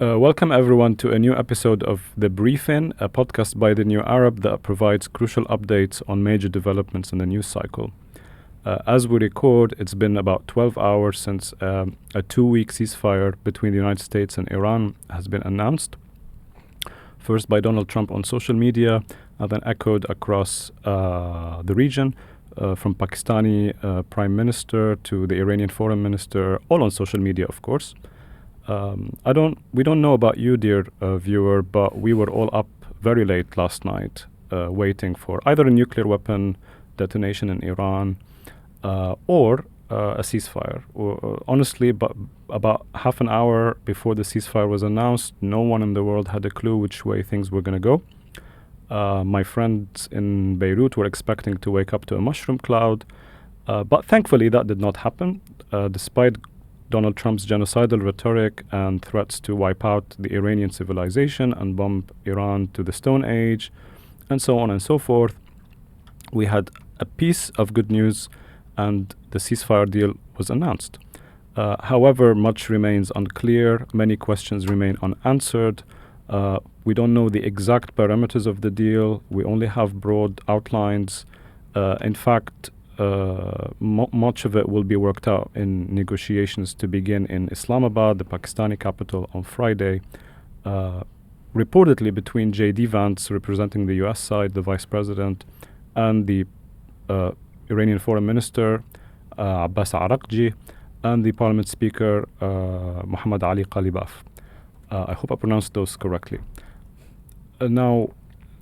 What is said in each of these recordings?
Welcome everyone to a new episode of The Briefing, a podcast by The New Arab that provides crucial updates on major developments in the news cycle. As we record, it's been about 12 hours since a 2-week ceasefire between the United States and Iran has been announced. First by Donald Trump on social media, and then echoed across the region, from Pakistani Prime Minister to the Iranian Foreign Minister, all on social media, of course. We don't know about you, dear viewer, but we were all up very late last night, waiting for either a nuclear weapon detonation in Iran or a ceasefire. Honestly, but about half an hour before the ceasefire was announced, no one in the world had a clue which way things were going to go. My friends in Beirut were expecting to wake up to a mushroom cloud, but thankfully that did not happen, despite Donald Trump's genocidal rhetoric and threats to wipe out the Iranian civilization and bomb Iran to the Stone Age, and so on and so forth. We had a piece of good news, and the ceasefire deal was announced. However, much remains unclear. Many questions remain unanswered. We don't know the exact parameters of the deal. We only have broad outlines. In fact, much of it will be worked out in negotiations to begin in Islamabad, the Pakistani capital, on Friday, reportedly between J.D. Vance, representing the U.S. side, the vice president, and the Iranian foreign minister, Abbas Araqji, and the parliament speaker, Muhammad Ali Qalibaf. I hope I pronounced those correctly. Now,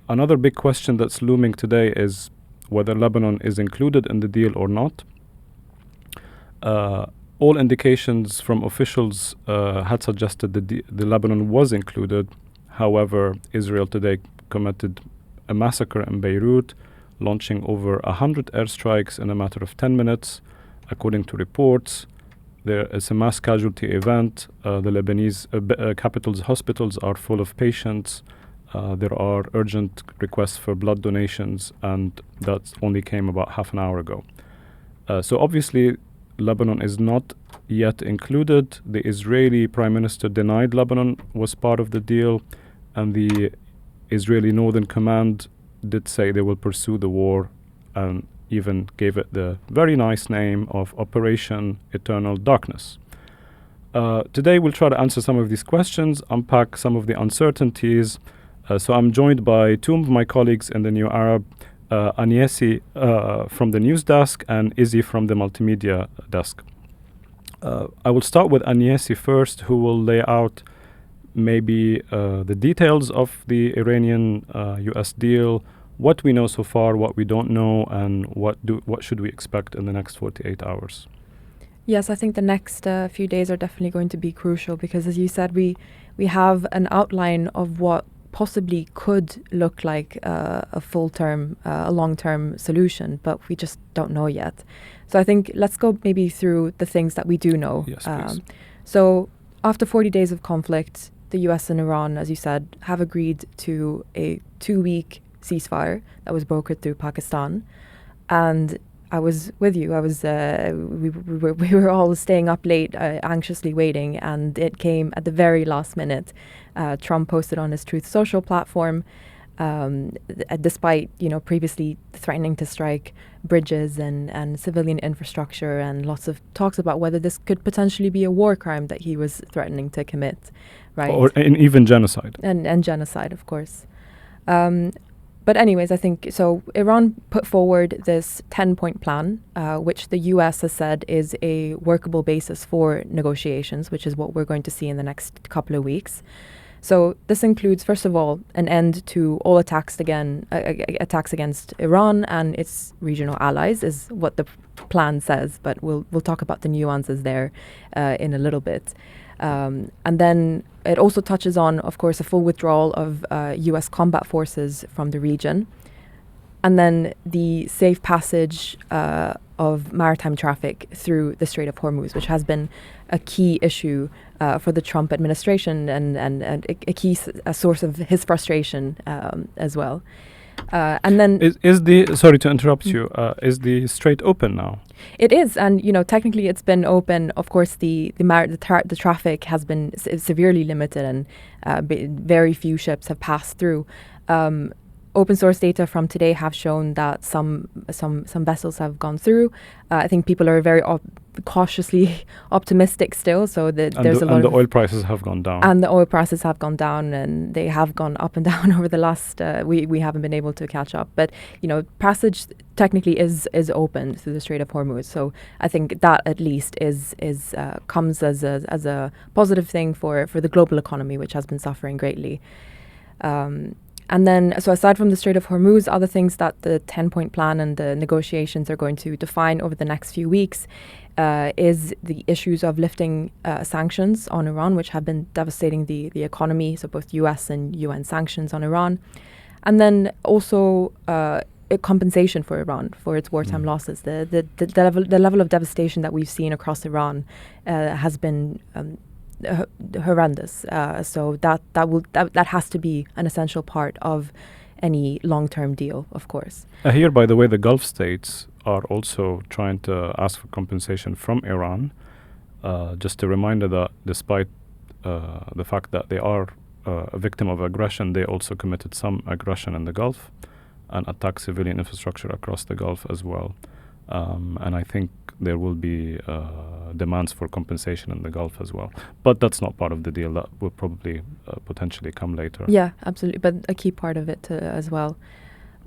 another big question that's looming today is whether Lebanon is included in the deal or not. All indications from officials had suggested that the Lebanon was included. However, Israel today committed a massacre in Beirut, launching over 100 airstrikes in a matter of 10 minutes, according to reports. There is a mass casualty event. The Lebanese capital's hospitals are full of patients. There are urgent requests for blood donations, and that only came about half an hour ago. So obviously, Lebanon is not yet included. The Israeli Prime Minister denied Lebanon was part of the deal, and the Israeli Northern Command did say they will pursue the war, and even gave it the very nice name of Operation Eternal Darkness. Today we'll try to answer some of these questions, unpack some of the uncertainties. So I'm joined by two of my colleagues in the New Arab, Aniesi from the news desk and Izzy from the multimedia desk. I will start with Aniesi first, who will lay out maybe the details of the Iranian-US deal, what we know so far, what we don't know, and what should we expect in the next 48 hours. Yes, I think the next few days are definitely going to be crucial because, as you said, we have an outline of what possibly could look like a full-term, a long-term solution, but we just don't know yet. So I think let's go maybe through the things that we do know. Yes, please. So after 40 days of conflict, the US and Iran, as you said, have agreed to a 2-week ceasefire that was brokered through Pakistan. And I was with you. We were all staying up late, anxiously waiting, and it came at the very last minute. Trump posted on his Truth Social platform, despite previously threatening to strike bridges and civilian infrastructure, and lots of talks about whether this could potentially be a war crime that he was threatening to commit, right? Or even genocide. And genocide, of course. But anyways, I think, so Iran put forward this 10-point plan, which the US has said is a workable basis for negotiations, which is what we're going to see in the next couple of weeks. So this includes, first of all, an end to all attacks against Iran and its regional allies, is what the plan says, but we'll talk about the nuances there in a little bit. And then it also touches on, of course, a full withdrawal of U.S. combat forces from the region, and then the safe passage of maritime traffic through the Strait of Hormuz, which has been a key issue for the Trump administration and a key source of his frustration as well. And then Is the sorry to interrupt you? Is the strait open now? it is, and technically it's been open. Of course, the traffic has been severely limited, and very few ships have passed through. Open source data from today have shown that some vessels have gone through. I think people are very cautiously optimistic still. So there's a lot and of the oil prices have gone down. And the oil prices have gone down, and they have gone up and down over the last. We haven't been able to catch up, but passage technically is open through the Strait of Hormuz. So I think that at least is comes as a positive thing for the global economy, which has been suffering greatly. And then, so aside from the Strait of Hormuz, other things that the 10-point plan and the negotiations are going to define over the next few weeks is the issues of lifting sanctions on Iran, which have been devastating the economy, so both US and UN sanctions on Iran. And then also a compensation for Iran for its wartime losses. The level of devastation that we've seen across Iran has been horrendous. So that has to be an essential part of any long-term deal, of course. Here, by the way, the Gulf states are also trying to ask for compensation from Iran. Just a reminder that despite the fact that they are a victim of aggression, they also committed some aggression in the Gulf and attacked civilian infrastructure across the Gulf as well. And I think there will be demands for compensation in the Gulf as well. But that's not part of the deal. That will probably potentially come later. Yeah, absolutely. But a key part of it as well.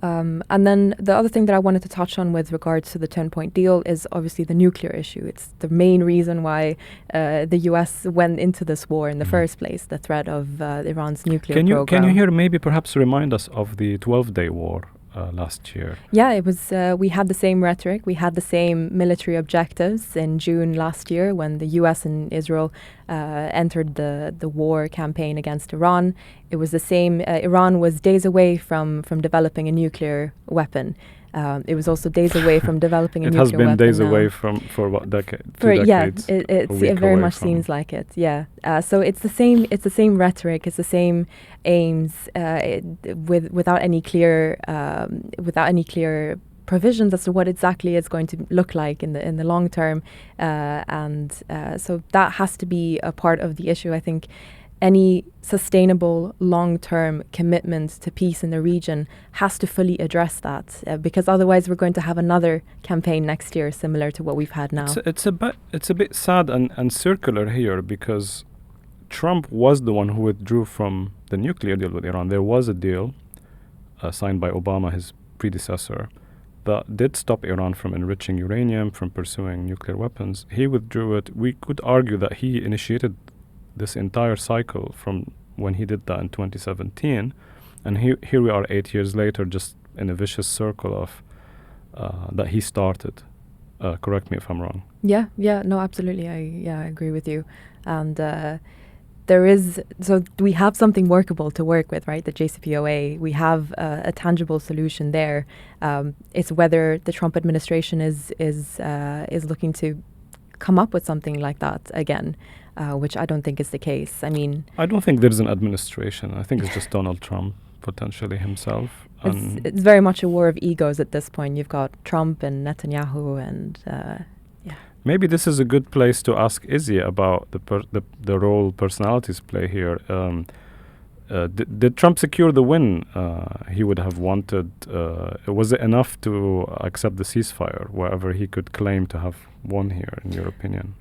And then the other thing that I wanted to touch on with regards to the 10-point deal is obviously the nuclear issue. It's the main reason why the US went into this war in the first place, the threat of Iran's nuclear program. Can you here maybe perhaps remind us of the 12-day war last year? Yeah, it was. We had the same rhetoric. We had the same military objectives in June last year when the U.S. and Israel entered the war campaign against Iran. It was the same. Iran was days away from developing a nuclear weapon. It was also days away from developing a nuclear weapon. It has been days away for what decade? 2 decades. Yeah, it very much seems like it. Yeah. So it's the same. It's the same rhetoric. It's the same aims. Without any clear provisions as to what exactly it's going to look like in the long term. So that has to be a part of the issue. I think any sustainable long-term commitment to peace in the region has to fully address that, because otherwise we're going to have another campaign next year similar to what we've had now. It's a bit sad and circular here, because Trump was the one who withdrew from the nuclear deal with Iran. There was a deal signed by Obama, his predecessor, that did stop Iran from enriching uranium, from pursuing nuclear weapons. He withdrew it. We could argue that he initiated this entire cycle from when he did that in 2017, and here we are 8 years later, just in a vicious circle of that he started. Correct me if I'm wrong. Yeah, no, absolutely. I agree with you. And we have something workable to work with, right? The JCPOA. We have a tangible solution there. It's whether the Trump administration is looking to come up with something like that again. Which I don't think is the case. I mean, I don't think there's an administration. I think it's just Donald Trump, potentially himself. It's very much a war of egos at this point. You've got Trump and Netanyahu, and yeah. Maybe this is a good place to ask Izzy about the role personalities play here. Did Trump secure the win he would have wanted? Was it enough to accept the ceasefire, wherever he could claim to have won here, in your opinion?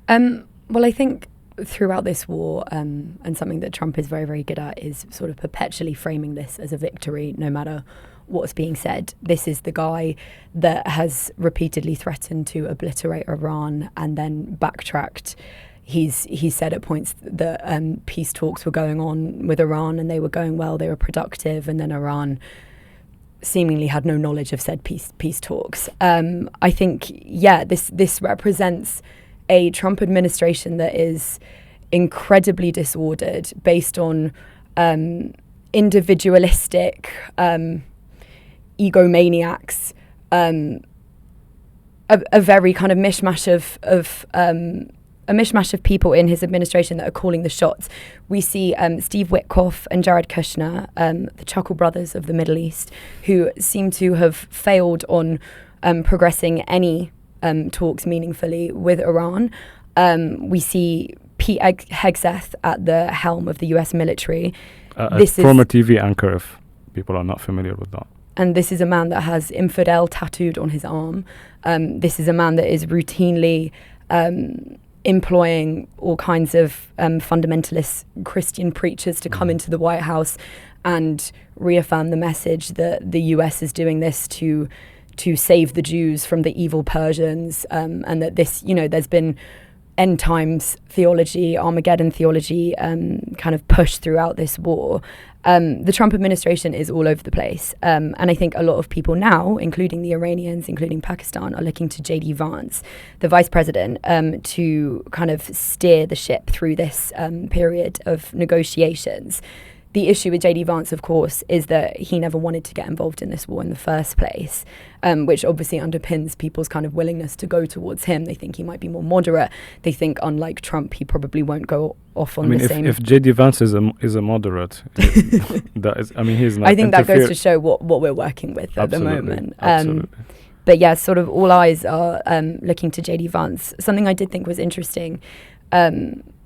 Well, I think throughout this war, and something that Trump is very, very good at, is sort of perpetually framing this as a victory, no matter what's being said. This is the guy that has repeatedly threatened to obliterate Iran and then backtracked. He's said at points that peace talks were going on with Iran and they were going well, they were productive, and then Iran seemingly had no knowledge of said peace talks. I think, this represents a Trump administration that is incredibly disordered, based on individualistic egomaniacs, a very kind of mishmash a mishmash of people in his administration that are calling the shots. We see Steve Witkoff and Jared Kushner, the Chuckle brothers of the Middle East, who seem to have failed on progressing any talks meaningfully with Iran. We see Pete Hegseth at the helm of the US military. This is former TV anchor, if people are not familiar with that. And this is a man that has infidel tattooed on his arm. This is a man that is routinely employing all kinds of fundamentalist Christian preachers to come into the White House and reaffirm the message that the US is doing this to save the Jews from the evil Persians, and that this, there's been end times theology, Armageddon theology, kind of pushed throughout this war. The Trump administration is all over the place. And I think a lot of people now, including the Iranians, including Pakistan, are looking to J.D. Vance, the vice president, to kind of steer the ship through this period of negotiations. The issue with J.D. Vance, of course, is that he never wanted to get involved in this war in the first place, which obviously underpins people's kind of willingness to go towards him. They think he might be more moderate. They think, unlike Trump, he probably won't go off on the same... if J.D. Vance is a moderate, that is, he's not... I think that goes to show what we're working with at the moment. Absolutely. But yeah, sort of all eyes are looking to J.D. Vance. Something I did think was interesting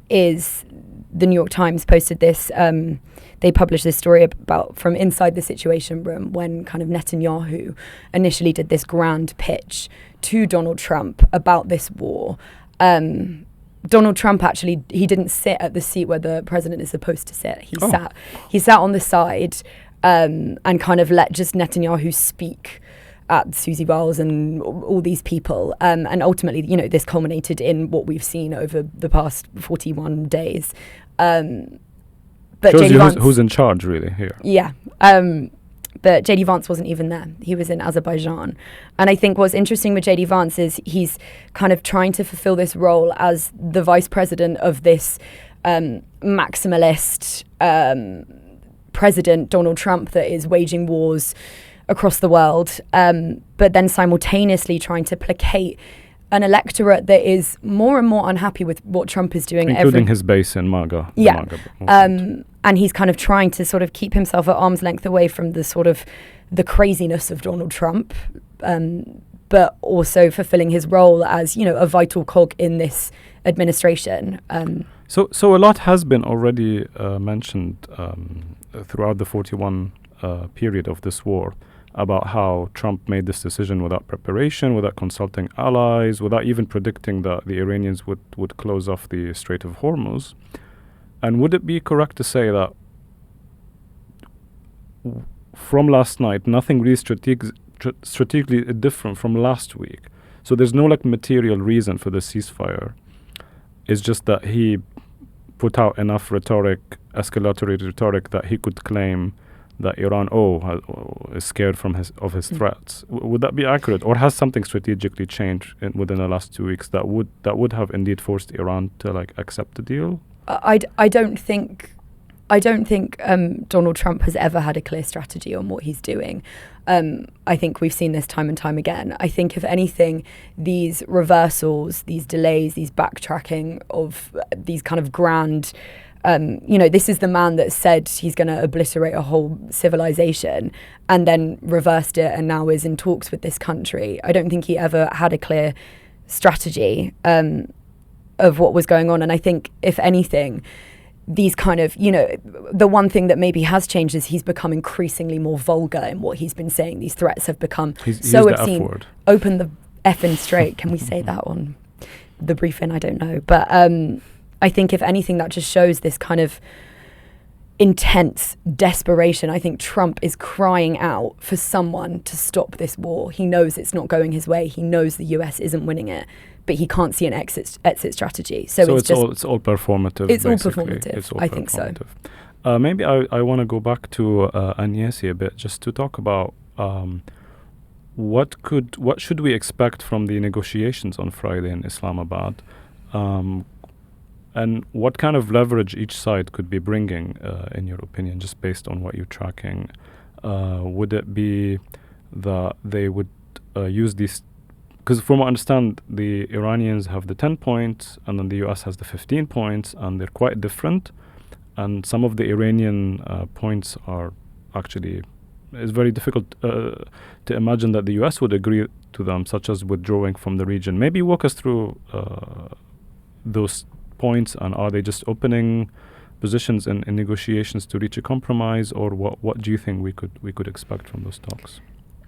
is the New York Times posted this... They published this story about from inside the Situation Room when kind of Netanyahu initially did this grand pitch to Donald Trump about this war. Donald Trump actually, he didn't sit at the seat where the president is supposed to sit. He sat on the side and kind of let just Netanyahu speak at Susie Wiles and all these people. And ultimately, this culminated in what we've seen over the past 41 days. But shows you who's in charge, really, here. Yeah. But J.D. Vance wasn't even there. He was in Azerbaijan. And I think what's interesting with J.D. Vance is he's kind of trying to fulfill this role as the vice president of this maximalist president, Donald Trump, that is waging wars across the world, but then simultaneously trying to placate an electorate that is more and more unhappy with what Trump is doing. Including his base in MAGA. Yeah. And he's kind of trying to sort of keep himself at arm's length away from the sort of the craziness of Donald Trump, but also fulfilling his role as, a vital cog in this administration. So a lot has been already mentioned throughout the 41 period of this war about how Trump made this decision without preparation, without consulting allies, without even predicting that the Iranians would close off the Strait of Hormuz. And would it be correct to say that from last night, nothing really strategically different from last week? So there's no material reason for the ceasefire. It's just that he put out enough escalatory rhetoric that he could claim that Iran is scared of his threats. Would that be accurate, or has something strategically changed within the last 2 weeks that would have indeed forced Iran to accept the deal? I don't think Donald Trump has ever had a clear strategy on what he's doing. I think we've seen this time and time again. I think, if anything, these reversals, these delays, these backtracking of these kind of grand... this is the man that said he's going to obliterate a whole civilization and then reversed it and now is in talks with this country. I don't think he ever had a clear strategy of what was going on. And I think, if anything, these kind of, the one thing that maybe has changed is he's become increasingly more vulgar in what he's been saying. These threats have become so obscene. Open the effing straight. Can we say that on the briefing? I don't know. But I think, if anything, that just shows this kind of intense desperation. I think Trump is crying out for someone to stop this war. He knows it's not going his way. He knows the US isn't winning it, but he can't see an exit strategy. So it's all performative. It's all performative. I think so. Maybe I want to go back to Agnesi a bit, just to talk about what should we expect from the negotiations on Friday in Islamabad. And what kind of leverage each side could be bringing, in your opinion, just based on what you're tracking? Would it be that they would use these because from what I understand, the Iranians have the 10 points, and then the US has the 15 points, and they're quite different. And some of the Iranian points are actually, it's very difficult to imagine that the US would agree to them, such as withdrawing from the region. Maybe walk us through those points, and are they just opening positions in negotiations to reach a compromise, or what do you think we could expect from those talks?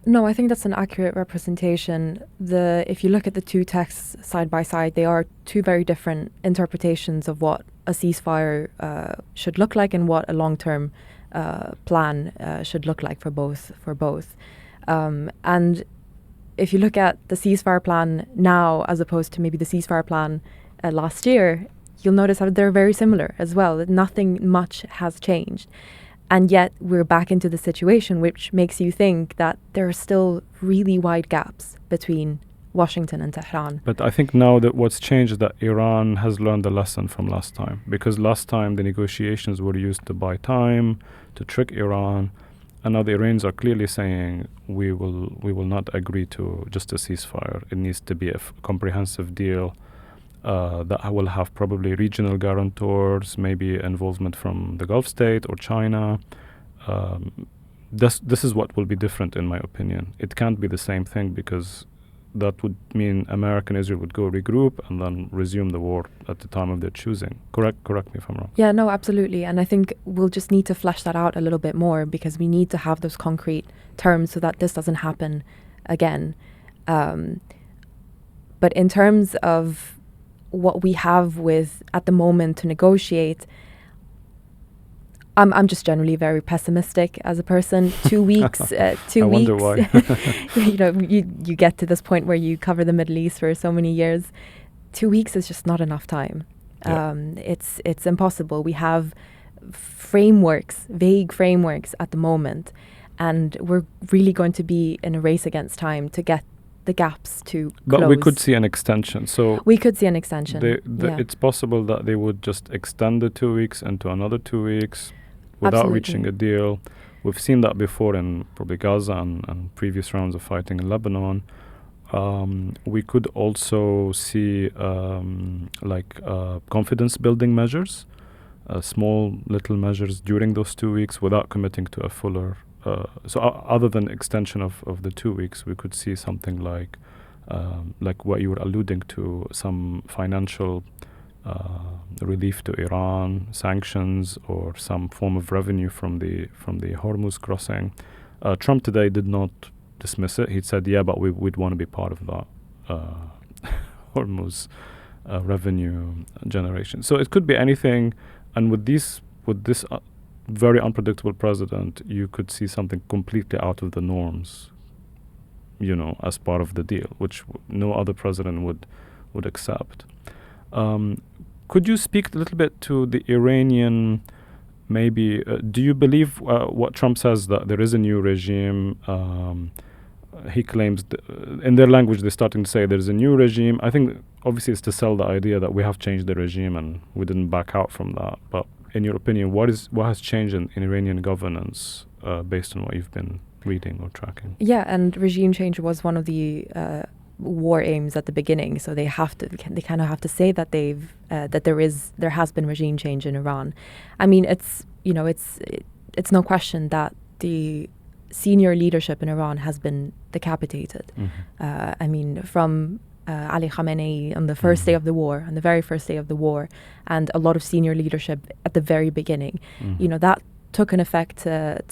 No, I think that's an accurate representation. If you look at the two texts side by side, they are two very different interpretations of what a ceasefire should look like and what a long-term plan should look like for both. And if you look at the ceasefire plan now as opposed to maybe the ceasefire plan last year, you'll notice how they're very similar as well. Nothing much has changed. And yet we're back into the situation, which makes you think that there are still really wide gaps between Washington and Tehran. But I think now that what's changed is that Iran has learned the lesson from last time, because last time the negotiations were used to buy time, to trick Iran, and now the Iranians are clearly saying we will not agree to just a ceasefire. It needs to be a comprehensive deal that will have probably regional guarantors, maybe involvement from the Gulf state or China. This is what will be different, in my opinion. It can't be the same thing, because that would mean America and Israel would go regroup and then resume the war at the time of their choosing. Correct me if I'm wrong. Yeah, no, absolutely. And I think we'll just need to flesh that out a little bit more, because we need to have those concrete terms so that this doesn't happen again. But in terms of what we have at the moment to negotiate, I'm just generally very pessimistic as a person. 2 weeks, 2 weeks. I wonder why. you get to this point where you cover the Middle East for so many years. 2 weeks is just not enough time. Yeah. It's impossible. We have vague frameworks at the moment, and we're really going to be in a race against time to get the gaps to but close. we could see an extension. So we could see an extension. It's possible that they would just extend the 2 weeks into another 2 weeks without Absolutely. reaching a deal. We've seen that before in probably Gaza and previous rounds of fighting in Lebanon. We could also see confidence building measures, small little measures during those 2 weeks without committing to a fuller. Other than extension of the 2 weeks, we could see something like what you were alluding to, some financial relief to Iran, sanctions, or some form of revenue from the Hormuz crossing. Trump today did not dismiss it. He said, "Yeah, but we'd want to be part of that Hormuz revenue generation." So it could be anything, and with this very unpredictable president, you could see something completely out of the norms, as part of the deal, which no other president would accept. Could you speak a little bit to the Iranian, maybe, do you believe what Trump says, that there is a new regime? He claims, in their language, they're starting to say there's a new regime. I think, obviously, it's to sell the idea that we have changed the regime and we didn't back out from that. But in your opinion, what has changed in Iranian governance based on what you've been reading or tracking? Yeah, and regime change was one of the war aims at the beginning. So they kind of have to say that there has been regime change in Iran. I mean, it's no question that the senior leadership in Iran has been decapitated. Mm-hmm. I mean, from Ali Khamenei on the first day of the war, on the very first day of the war, and a lot of senior leadership at the very beginning. Mm-hmm. That took an effect to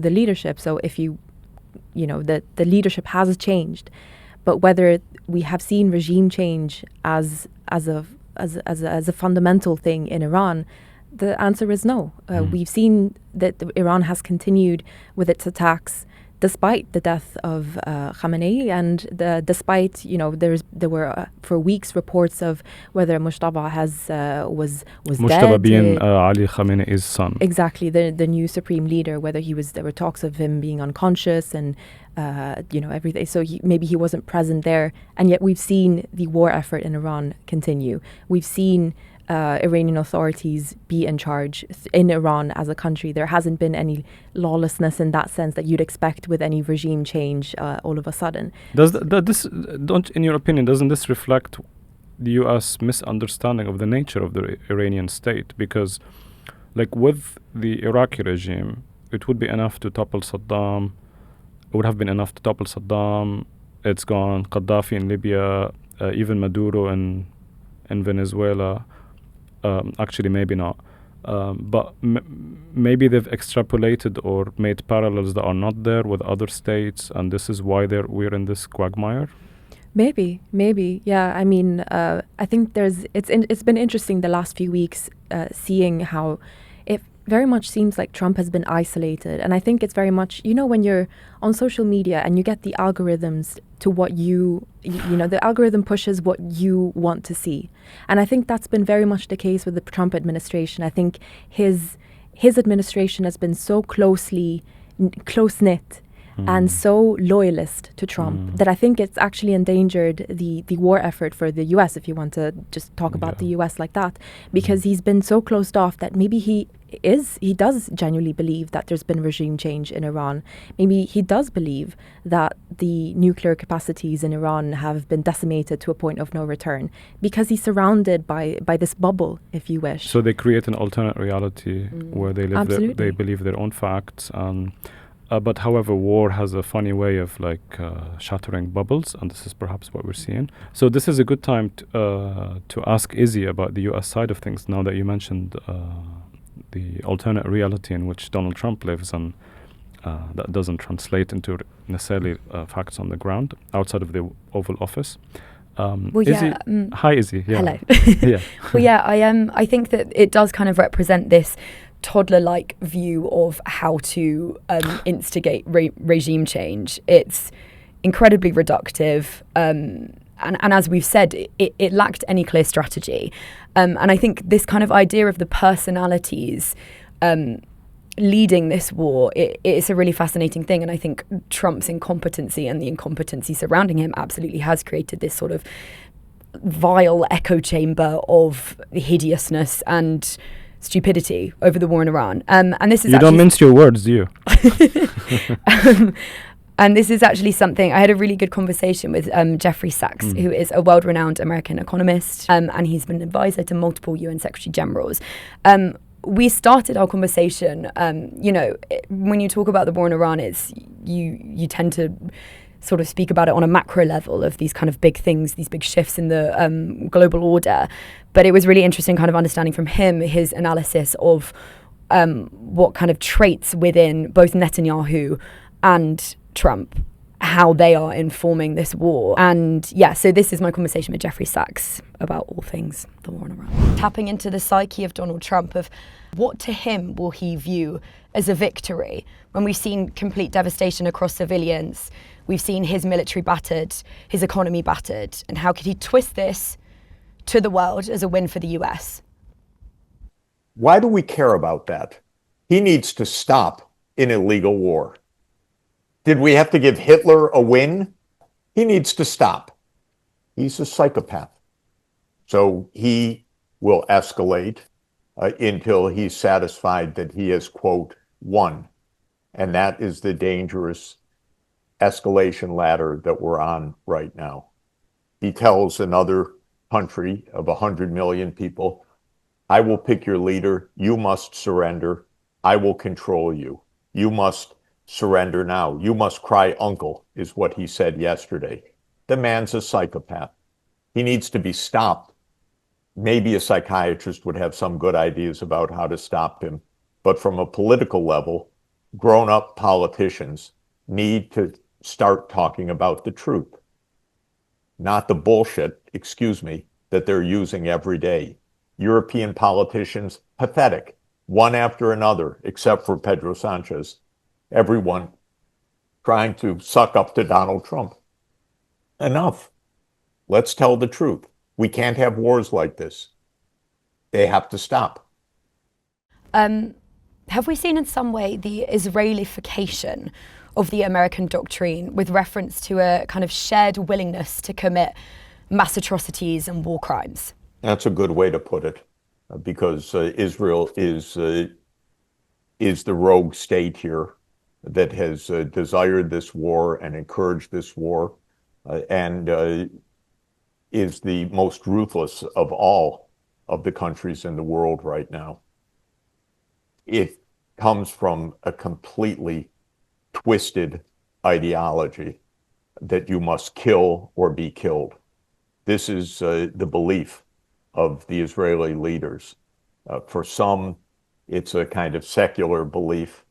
the leadership. So if the leadership has changed, but whether we have seen regime change as a fundamental thing in Iran, the answer is no. We've seen that Iran has continued with its attacks despite the death of Khamenei, and despite there were for weeks reports of whether Mujtaba was Mujtaba dead. being Ali Khamenei's son. Exactly, the new supreme leader. Whether there were talks of him being unconscious and everything. So maybe he wasn't present there, and yet we've seen the war effort in Iran continue. We've seen Iranian authorities be in charge in Iran as a country. There hasn't been any lawlessness in that sense that you'd expect with any regime change all of a sudden. In your opinion, doesn't this reflect the U.S. misunderstanding of the nature of the Iranian state? Because, like with the Iraqi regime, it would be enough to topple Saddam. It would have been enough to topple Saddam. It's gone. Gaddafi in Libya, even Maduro in Venezuela. Actually, maybe not. But maybe they've extrapolated or made parallels that are not there with other states, and this is why we're in this quagmire. Maybe, yeah. I mean, I think it's been interesting the last few weeks seeing how it very much seems like Trump has been isolated. And I think it's very much, when you're on social media and you get the algorithms to what the algorithm pushes what you want to see. And I think that's been very much the case with the Trump administration. I think his administration has been so close-knit and so loyalist to Trump that I think it's actually endangered the war effort for the US, if you want to just talk about the US like that, because he's been so closed off that maybe he does genuinely believe that there's been regime change in Iran. Maybe he does believe that the nuclear capacities in Iran have been decimated to a point of no return, because he's surrounded by this bubble, if you wish. So they create an alternate reality where they live they believe their own facts. But however, war has a funny way of shattering bubbles, and this is perhaps what we're seeing. So this is a good time to ask Izzy about the U.S. side of things, now that you mentioned the alternate reality in which Donald Trump lives, and that doesn't translate into necessarily facts on the ground outside of the Oval Office. Izzy, hi Izzy. Yeah. Hello. Yeah. Well, yeah, I think that it does kind of represent this toddler-like view of how to instigate regime change. It's incredibly reductive, and as we've said, it lacked any clear strategy. And I think this kind of idea of the personalities leading this war, it's a really fascinating thing. And I think Trump's incompetency and the incompetency surrounding him absolutely has created this sort of vile echo chamber of hideousness and stupidity over the war in Iran. And this is don't mince your words, do you? And this is actually something, I had a really good conversation with Jeffrey Sachs, who is a world-renowned American economist, and he's been an advisor to multiple UN Secretary Generals. We started our conversation, when you talk about the war in Iran, it's you tend to sort of speak about it on a macro level of these kind of big things, these big shifts in the global order. But it was really interesting kind of understanding from him his analysis of what kind of traits within both Netanyahu and Trump, how they are informing this war. And yeah, so this is my conversation with Jeffrey Sachs about all things the war in Iran. Tapping into the psyche of Donald Trump, of what to him will he view as a victory when we've seen complete devastation across civilians, we've seen his military battered, his economy battered, and how could he twist this to the world as a win for the US? Why do we care about that? He needs to stop an illegal war. Did we have to give Hitler a win? He needs to stop. He's a psychopath. So he will escalate until he's satisfied that he has, quote, won. And that is the dangerous escalation ladder that we're on right now. He tells another country of 100 million people, I will pick your leader. You must surrender. I will control you. You must surrender now. You must cry uncle, is what he said yesterday. The man's a psychopath. He needs to be stopped. Maybe a psychiatrist would have some good ideas about how to stop him. But from a political level, grown-up politicians need to start talking about the truth, not the bullshit, that they're using every day. European politicians, pathetic, one after another, except for Pedro Sanchez. Everyone trying to suck up to Donald Trump. Enough. Let's tell the truth. We can't have wars like this. They have to stop. Have we seen in some way the Israelification of the American doctrine with reference to a kind of shared willingness to commit mass atrocities and war crimes? That's a good way to put it. because Israel is the rogue state here that has desired this war and encouraged this war, and is the most ruthless of all of the countries in the world right now. It comes from a completely twisted ideology that you must kill or be killed. This is the belief of the Israeli leaders. For some, it's a kind of secular belief,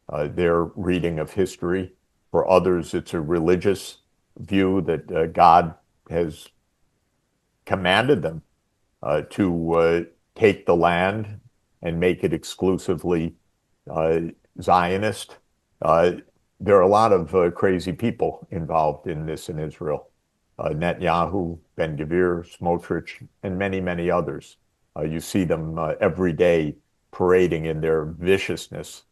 their reading of history. For others, it's a religious view that God has commanded them to take the land and make it exclusively Zionist. There are a lot of crazy people involved in this in Israel. Netanyahu, Ben-Gvir, Smotrich, and many, many others. You see them every day parading in their viciousness,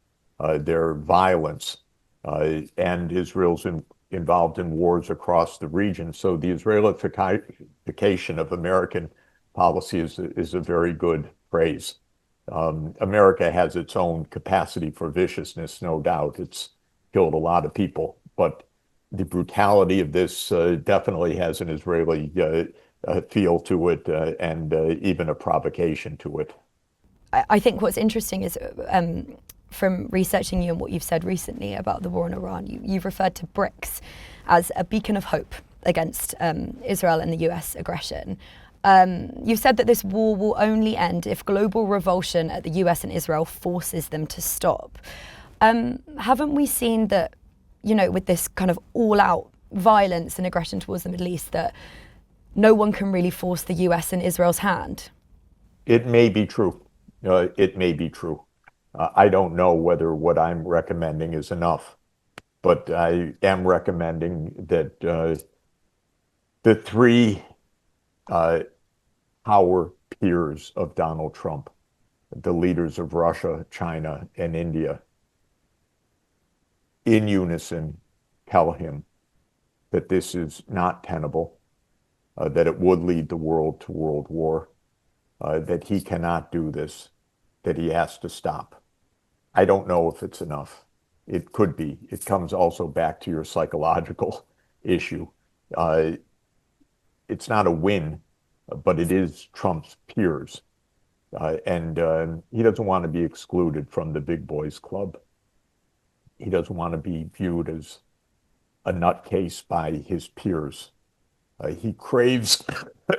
their violence, and Israel's involved in wars across the region. So the Israelification of American policy is a very good phrase. America has its own capacity for viciousness, no doubt. It's killed a lot of people, but the brutality of this definitely has an Israeli feel to it, and even a provocation to it. I think what's interesting is from researching you and what you've said recently about the war in Iran, you've referred to BRICS as a beacon of hope against Israel and the US aggression. You've said that this war will only end if global revulsion at the US and Israel forces them to stop. Haven't we seen that, with this kind of all-out violence and aggression towards the Middle East, that no one can really force the US and Israel's hand? It may be true. It may be true. I don't know whether what I'm recommending is enough, but I am recommending that the three power peers of Donald Trump, the leaders of Russia, China, and India, in unison tell him that this is not tenable, that it would lead the world to world war, that he cannot do this, that he has to stop. I don't know if it's enough. It could be. It comes also back to your psychological issue. It's not a win, but it is Trump's peers. And he doesn't want to be excluded from the big boys club. He doesn't want to be viewed as a nutcase by his peers. He craves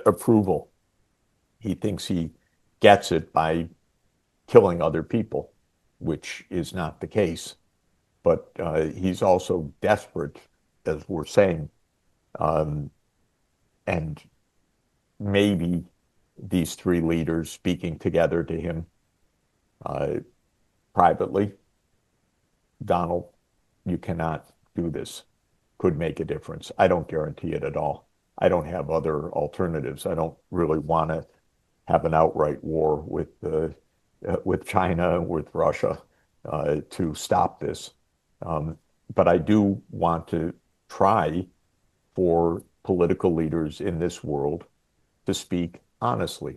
approval. He thinks he gets it by killing other people, which is not the case. But he's also desperate, as we're saying, and maybe these three leaders speaking together to him privately, Donald, you cannot do this, could make a difference. I don't guarantee it at all. I don't have other alternatives. I don't really want to have an outright war with China, with Russia, to stop this. But I do want to try for political leaders in this world to speak honestly.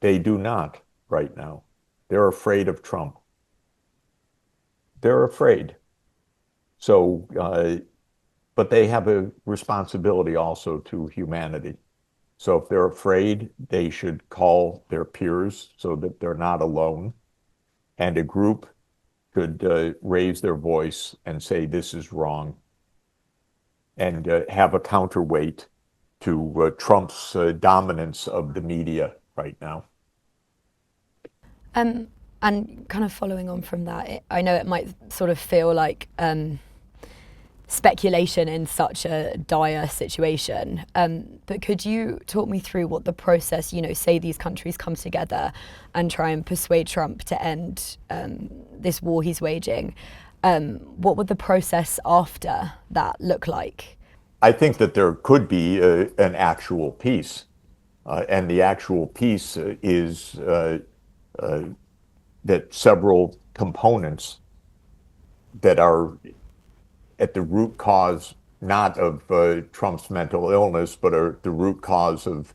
They do not right now. They're afraid of Trump. They're afraid. So, but they have a responsibility also to humanity. So if they're afraid, they should call their peers so that they're not alone. And a group could raise their voice and say, this is wrong, and have a counterweight to Trump's dominance of the media right now. And kind of following on from that, I know it might sort of feel like speculation in such a dire situation, but could you talk me through what the process, say these countries come together and try and persuade Trump to end this war he's waging, what would the process after that look like? I think that there could be an actual peace, and the actual peace is that several components that are at the root cause, not of Trump's mental illness, but are the root cause of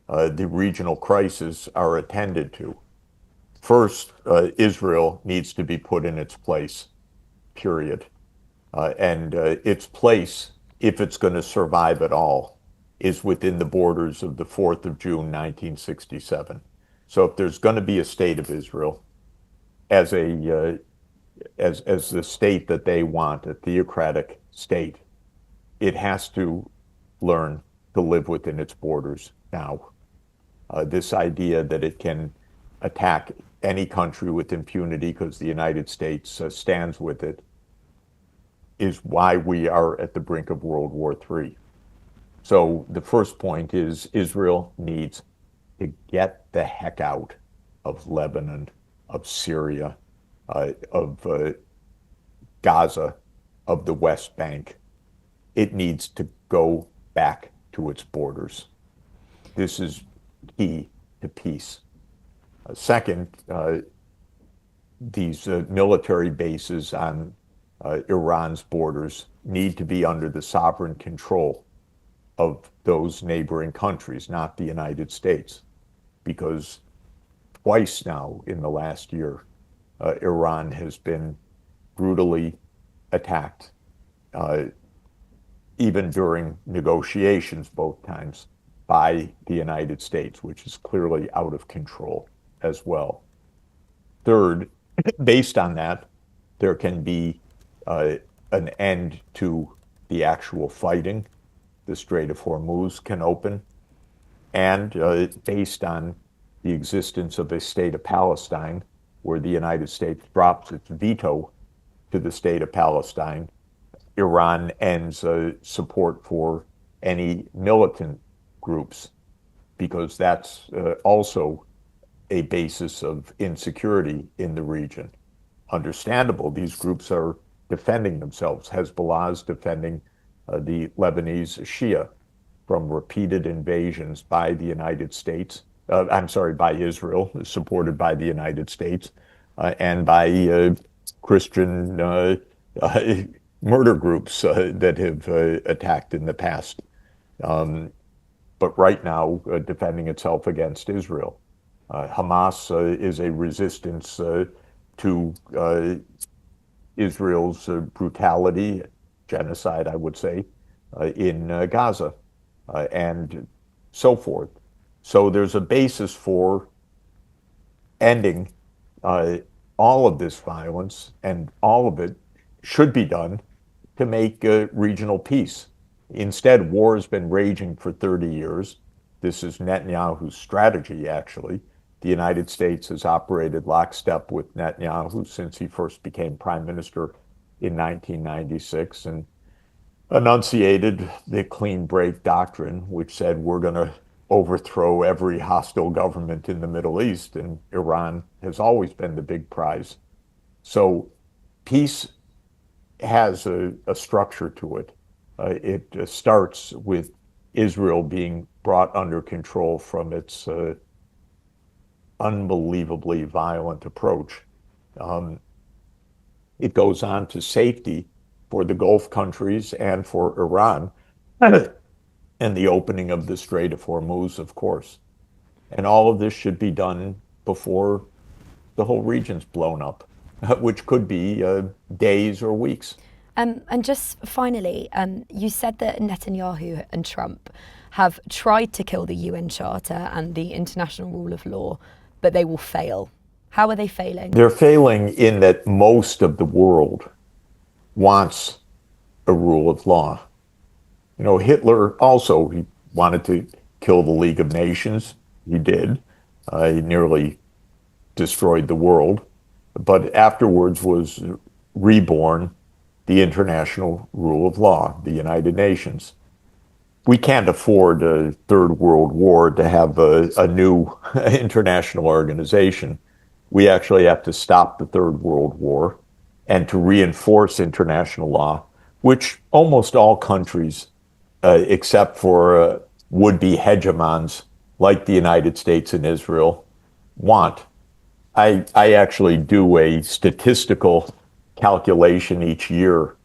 the regional crisis, are attended to. First, Israel needs to be put in its place, period. And its place, if it's going to survive at all, is within the borders of the 4th of June, 1967. So if there's going to be a state of Israel as as the state that they want, a theocratic state, it has to learn to live within its borders now. This idea that it can attack any country with impunity because the United States stands with it is why we are at the brink of World War III. So the first point is Israel needs to get the heck out of Lebanon, of Syria, of Gaza, of the West Bank. It needs to go back to its borders. This is key to peace. Second, these military bases on Iran's borders need to be under the sovereign control of those neighboring countries, not the United States, because twice now in the last year, Iran has been brutally attacked, even during negotiations both times, by the United States, which is clearly out of control as well. Third, based on that, there can be an end to the actual fighting. The Strait of Hormuz can open. And based on the existence of a state of Palestine, where the United States drops its veto to the state of Palestine, Iran ends support for any militant groups, because that's also a basis of insecurity in the region. Understandable, these groups are defending themselves. Hezbollah is defending the Lebanese Shia from repeated invasions by the United States, by Israel, supported by the United States, and by Christian murder groups that have attacked in the past. But right now, defending itself against Israel. Hamas is a resistance to Israel's brutality, genocide, I would say, in Gaza, and so forth. So there's a basis for ending all of this violence, and all of it should be done to make regional peace. Instead, war has been raging for 30 years. This is Netanyahu's strategy, actually. The United States has operated lockstep with Netanyahu since he first became prime minister in 1996 and enunciated the clean break doctrine, which said we're going to overthrow every hostile government in the Middle East, and Iran has always been the big prize. So peace has a structure to it. It starts with Israel being brought under control from its unbelievably violent approach. It goes on to safety for the Gulf countries and for Iran, and the opening of the Strait of Hormuz, of course. And all of this should be done before the whole region's blown up, which could be days or weeks. And just finally, you said that Netanyahu and Trump have tried to kill the UN Charter and the international rule of law, but they will fail. How are they failing? They're failing in that most of the world wants a rule of law. You know, Hitler also, he wanted to kill the League of Nations. He did. He nearly destroyed the world, but afterwards was reborn the international rule of law, the United Nations. We can't afford a third world war to have a new international organization. We actually have to stop the Third World War and to reinforce international law, which almost all countries, except for would-be hegemons like the United States and Israel, want. I actually do a statistical calculation each year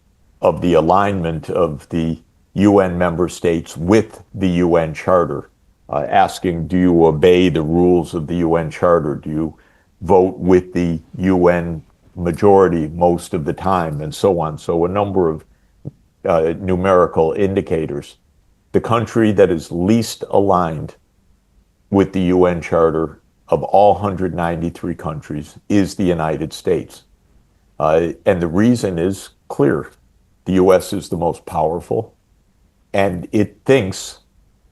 of the alignment of the UN member states with the UN Charter, asking, do you obey the rules of the UN Charter? Do you vote with the UN majority most of the time, and so on. So a number of numerical indicators. The country that is least aligned with the UN Charter of all 193 countries is the United States. And the reason is clear. The US is the most powerful, and it thinks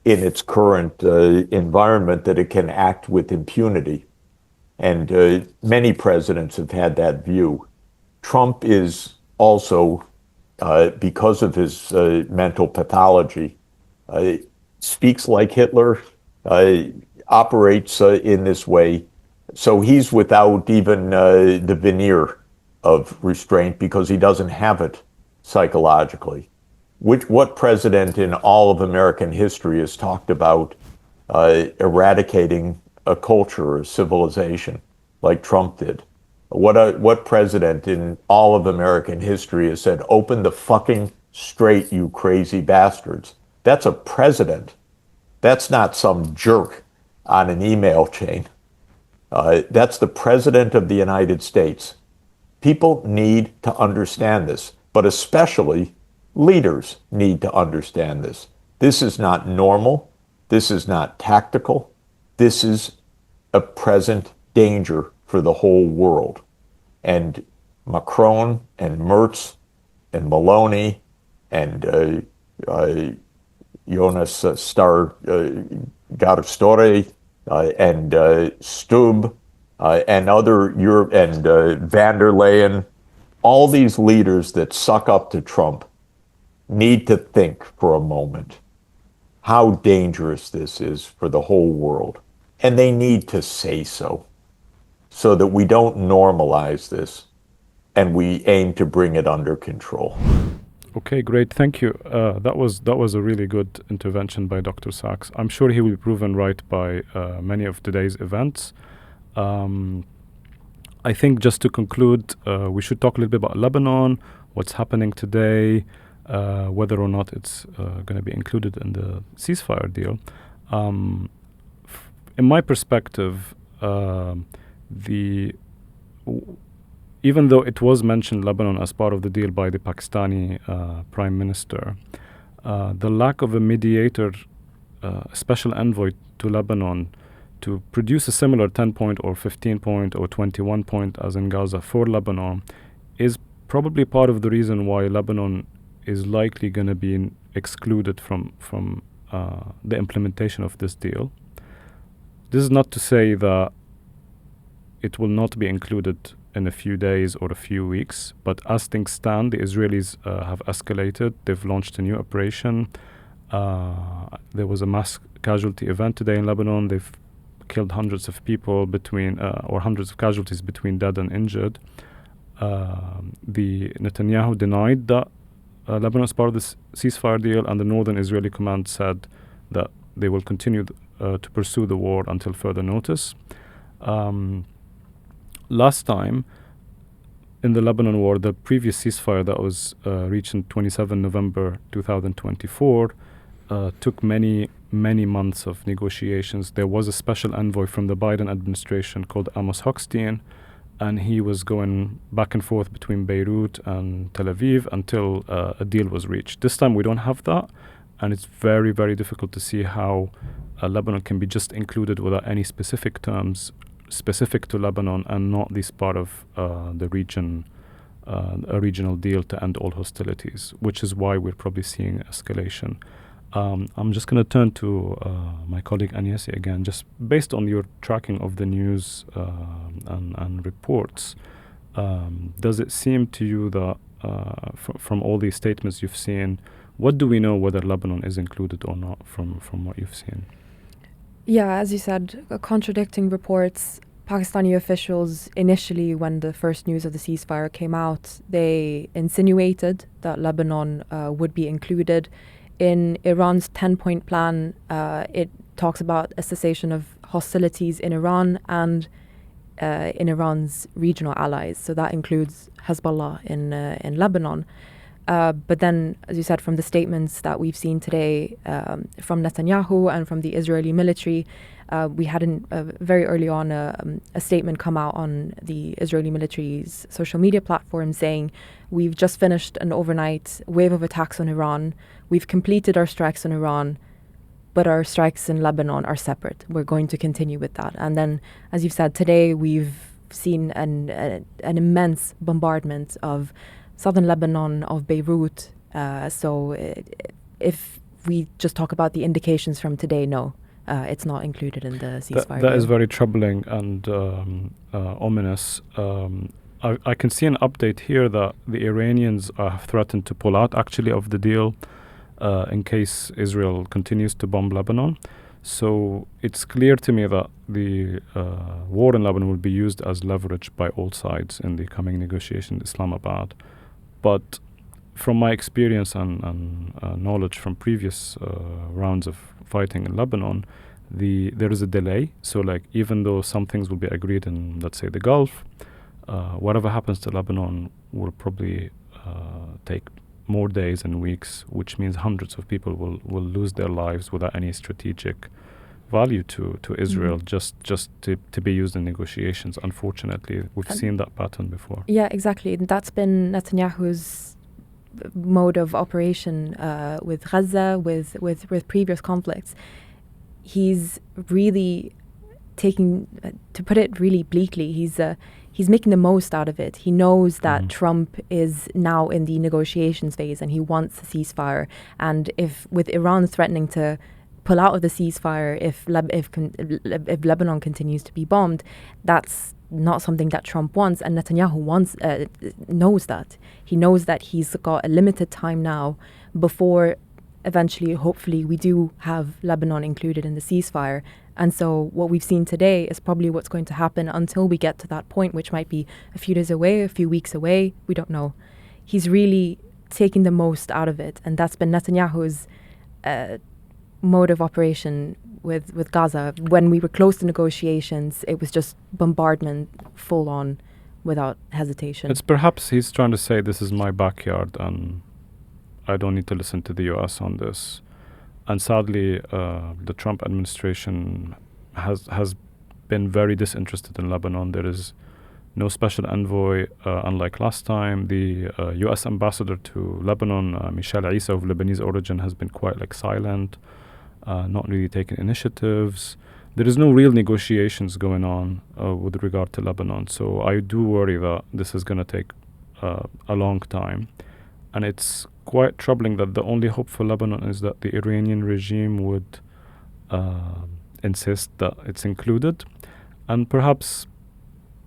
in its current environment that it can act with impunity. And many presidents have had that view. Trump is also, because of his mental pathology, speaks like Hitler, operates in this way. So he's without even the veneer of restraint because he doesn't have it psychologically. What president in all of American history has talked about eradicating a culture or a civilization like Trump did? What president in all of American history has said, "Open the fucking straight, you crazy bastards"? That's a president. That's not some jerk on an email chain. That's the president of the United States. People need to understand this, but especially leaders need to understand this. This is not normal. This is not tactical. This is a present danger for the whole world. And Macron and Merz and Maloney and Jonas Garstore and Stubb and other Europe and van der Leyen, all these leaders that suck up to Trump need to think for a moment how dangerous this is for the whole world. And they need to say so that we don't normalize this and we aim to bring it under control. Okay, great. Thank you. That was a really good intervention by Dr. Sachs. I'm sure he will be proven right by many of today's events. I think just to conclude, we should talk a little bit about Lebanon, what's happening today, whether or not it's going to be included in the ceasefire deal. In my perspective, even though it was mentioned Lebanon as part of the deal by the Pakistani Prime Minister, the lack of a mediator, special envoy to Lebanon to produce a similar 10-point or 15-point or 21-point as in Gaza for Lebanon is probably part of the reason why Lebanon is likely going to be excluded from the implementation of this deal. This is not to say that it will not be included in a few days or a few weeks, but as things stand, the Israelis have escalated. They've launched a new operation. There was a mass casualty event today in Lebanon. They've killed hundreds of people or hundreds of casualties between dead and injured. The Netanyahu denied that Lebanon is part of this ceasefire deal, and the northern Israeli command said that they will continue to pursue the war until further notice. Last time, in the Lebanon war, the previous ceasefire that was reached in 27 November 2024 took many months of negotiations. There was a special envoy from the Biden administration called Amos Hochstein, and he was going back and forth between Beirut and Tel Aviv until a deal was reached. This time we don't have that, and it's very, very difficult to see how Lebanon can be just included without any specific terms specific to Lebanon and not this part of the region, a regional deal to end all hostilities, which is why we're probably seeing escalation. I'm just going to turn to my colleague Agnesi again, just based on your tracking of the news and reports. Does it seem to you that from all these statements you've seen, what do we know whether Lebanon is included or not from what you've seen? Yeah, as you said, contradicting reports. Pakistani officials initially, when the first news of the ceasefire came out, they insinuated that Lebanon would be included. In Iran's 10-point plan, it talks about a cessation of hostilities in Iran and in Iran's regional allies. So that includes Hezbollah in Lebanon. But then, as you said, from the statements that we've seen today from Netanyahu and from the Israeli military, we had very early on a statement come out on the Israeli military's social media platform saying, we've just finished an overnight wave of attacks on Iran. We've completed our strikes on Iran, but our strikes in Lebanon are separate. We're going to continue with that. And then, as you've said, today we've seen an immense bombardment of southern Lebanon, of Beirut. If we just talk about the indications from today, no, it's not included in the ceasefire. That is very troubling and ominous. I can see an update here that the Iranians have threatened to pull out actually of the deal in case Israel continues to bomb Lebanon. So it's clear to me that the war in Lebanon will be used as leverage by all sides in the coming negotiation in Islamabad. But from my experience and knowledge from previous rounds of fighting in Lebanon, there is a delay. So like even though some things will be agreed in, let's say, the Gulf, whatever happens to Lebanon will probably take more days and weeks, which means hundreds of people will lose their lives without any strategic value to Israel, just to be used in negotiations. Unfortunately, we've seen that pattern before. Yeah, exactly. That's been Netanyahu's mode of operation with Gaza, with previous conflicts. He's really taking, to put it really bleakly, he's making the most out of it. He knows that Trump is now in the negotiations phase and he wants a ceasefire. And if with Iran threatening to pull out of the ceasefire if Lebanon continues to be bombed, that's not something that Trump wants. And Netanyahu knows that. He knows that he's got a limited time now before eventually, hopefully, we do have Lebanon included in the ceasefire. And so what we've seen today is probably what's going to happen until we get to that point, which might be a few days away, a few weeks away. We don't know. He's really taking the most out of it. And that's been Netanyahu's mode of operation with Gaza. When we were close to negotiations, it was just bombardment full on without hesitation. It's perhaps he's trying to say this is my backyard and I don't need to listen to the US on this. And sadly, the Trump administration has been very disinterested in Lebanon. There is no special envoy, unlike last time. The U.S. ambassador to Lebanon, Michel Issa, of Lebanese origin, has been quite silent, not really taking initiatives. There is no real negotiations going on with regard to Lebanon. So I do worry that this is going to take a long time. And it's quite troubling that the only hope for Lebanon is that the Iranian regime would insist that it's included. And perhaps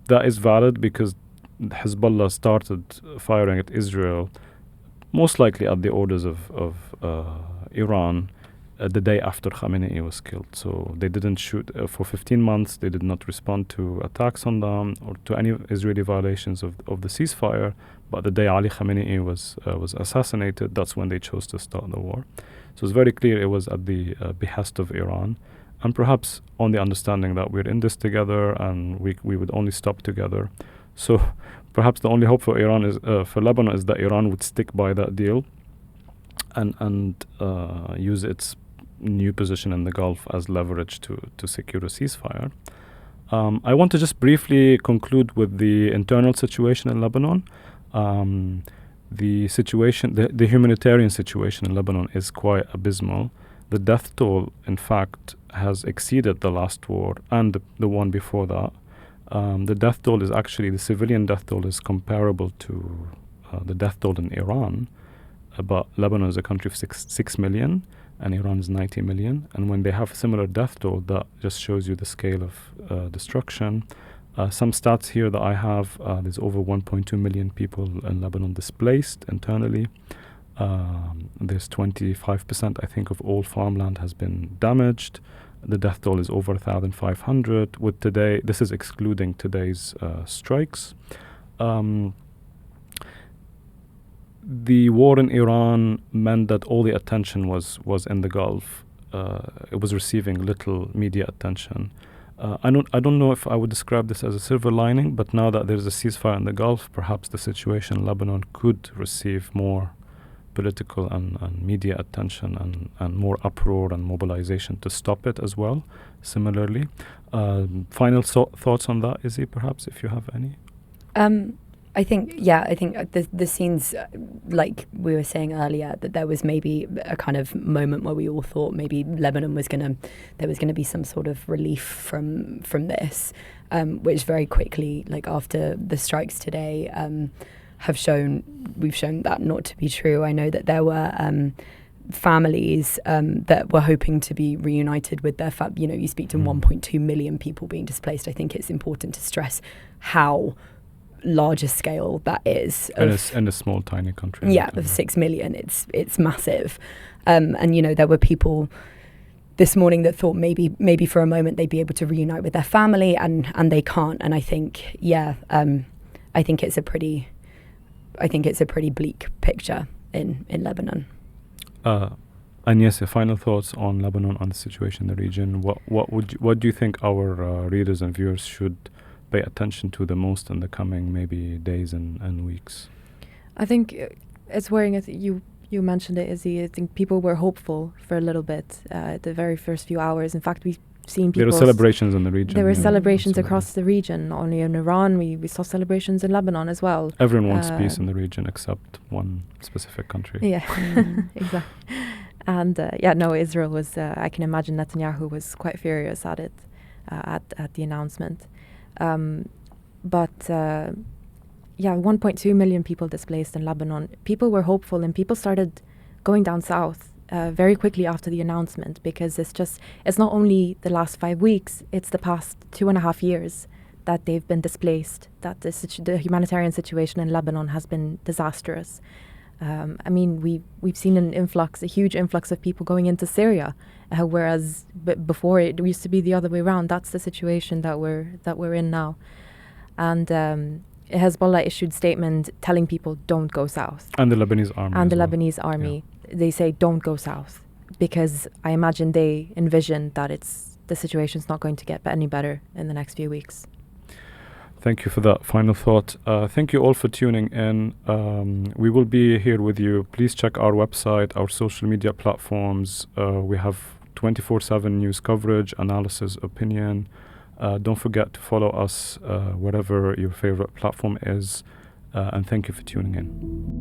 that is valid because Hezbollah started firing at Israel, most likely at the orders of Iran, the day after Khamenei was killed. So they didn't shoot for 15 months. They did not respond to attacks on them or to any Israeli violations of the ceasefire. But the day Ali Khamenei was assassinated, that's when they chose to start the war. So it's very clear it was at the behest of Iran, and perhaps on the understanding that we're in this together and we would only stop together. So perhaps the only hope for Iran is for Lebanon is that Iran would stick by that deal and use its new position in the Gulf as leverage to secure a ceasefire. I want to just briefly conclude with the internal situation in Lebanon. The situation, the humanitarian situation in Lebanon is quite abysmal. The death toll, in fact, has exceeded the last war and the one before that. The death toll is actually, the civilian death toll is comparable to the death toll in Iran. But Lebanon is a country of 6 million and Iran is 90 million. And when they have similar death toll, that just shows you the scale of destruction. Some stats here that I have, there's over 1.2 million people in Lebanon displaced internally. There's 25%, I think, of all farmland has been damaged. The death toll is over 1,500. With today, this is excluding today's strikes. The war in Iran meant that all the attention was in the Gulf. It was receiving little media attention. I don't know if I would describe this as a silver lining, but now that there's a ceasefire in the Gulf, perhaps the situation in Lebanon could receive more political and media attention and more uproar and mobilization to stop it as well, similarly. Final thoughts on that, Izzy, perhaps, if you have any? I think the scenes, like we were saying earlier, that there was maybe a kind of moment where we all thought maybe Lebanon there was gonna be some sort of relief from this, which very quickly, like after the strikes today, we've shown that not to be true. I know that there were families that were hoping to be reunited with their you speak to 1.2 million people being displaced. I think it's important to stress how larger scale that is in a small tiny country of 6 million. It's massive, and there were people this morning that thought maybe for a moment they'd be able to reunite with their family, and they can't. And I think I think it's a pretty bleak picture in Lebanon. And yes, final thoughts on Lebanon, on the situation in the region. What do you think our readers and viewers should pay attention to the most in the coming maybe days and weeks? I think it's worrying. You mentioned it, Izzy. I think people were hopeful for a little bit the very first few hours. In fact, we've seen people. There were celebrations in the region. There were celebrations across the region. Not only in Iran, we saw celebrations in Lebanon as well. Everyone wants peace in the region except one specific country. Yeah, exactly. And Israel was. I can imagine Netanyahu was quite furious at it, at the announcement. 1.2 million people displaced in Lebanon. People were hopeful, and people started going down south very quickly after the announcement, because it's not only the last 5 weeks, it's the past 2.5 years that they've been displaced, that the humanitarian situation in Lebanon has been disastrous. We've seen a huge influx of people going into Syria, whereas before it used to be the other way around. That's the situation that we're in now. And Hezbollah issued statement telling people don't go south. And the Lebanese army. And the Lebanese army, they say don't go south, because I imagine they envision that the situation's not going to get any better in the next few weeks. Thank you for that final thought. Thank you all for tuning in. We will be here with you. Please check our website, our social media platforms. We have 24/7 news coverage, analysis, opinion. Don't forget to follow us wherever your favorite platform is. And thank you for tuning in.